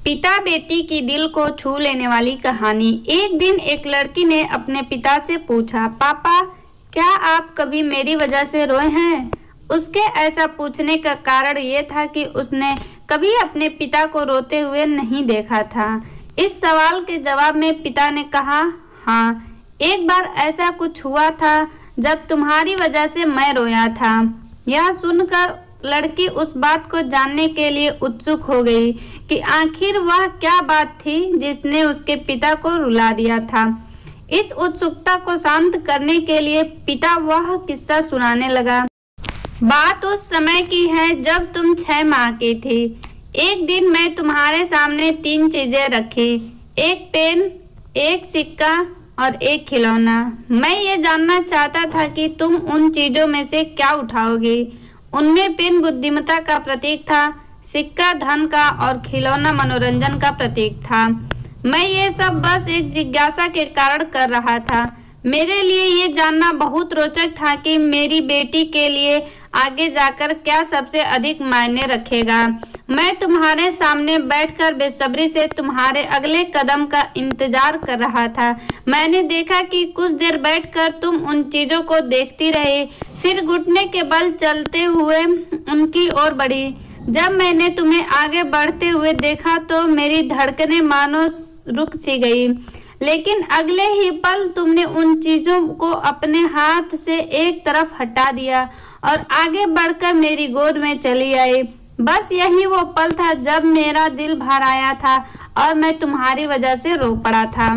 पिता बेटी की दिल को छू लेने वाली कहानी। एक दिन एक लड़की ने अपने पिता से पूछा, पापा क्या आप कभी मेरी वजह से रोए हैं? उसके ऐसा पूछने का कारण ये था कि उसने कभी अपने पिता को रोते हुए नहीं देखा था। इस सवाल के जवाब में पिता ने कहा, हाँ, एक बार ऐसा कुछ हुआ था जब तुम्हारी वजह से मैं रोया था। यह सुनकर लड़की उस बात को जानने के लिए उत्सुक हो गई कि आखिर वह क्या बात थी जिसने उसके पिता को रुला दिया था। इस उत्सुकता को शांत करने के लिए पिता वह किस्सा सुनाने लगा। बात उस समय की है जब तुम 6 माह की थी। एक दिन मैं तुम्हारे सामने 3 चीजें रखी, एक पेन, एक सिक्का और एक खिलौना। मैं ये जानना चाहता था कि तुम उन चीजों में से क्या उठाओगी। उनमें पेन बुद्धिमत्ता का प्रतीक था, सिक्का धन का और खिलौना मनोरंजन का प्रतीक था। मैं ये सब बस एक जिज्ञासा के कारण कर रहा था। मेरे लिए ये जानना बहुत रोचक था कि मेरी बेटी के लिए आगे जाकर क्या सबसे अधिक मायने रखेगा। मैं तुम्हारे सामने बैठकर बेसब्री से तुम्हारे अगले कदम का इंतजार कर रहा था। मैंने देखा कि कुछ देर बैठकर तुम उन चीजों को देखती रही, फिर घुटने के बल चलते हुए उनकी ओर बढ़ी। जब मैंने तुम्हें आगे बढ़ते हुए देखा तो मेरी धड़कनें मानो रुक सी गई, लेकिन अगले ही पल तुमने उन चीजों को अपने हाथ से एक तरफ हटा दिया और आगे बढ़कर मेरी गोद में चली आई। बस यही वो पल था जब मेरा दिल भर आया था और मैं तुम्हारी वजह से रो पड़ा था।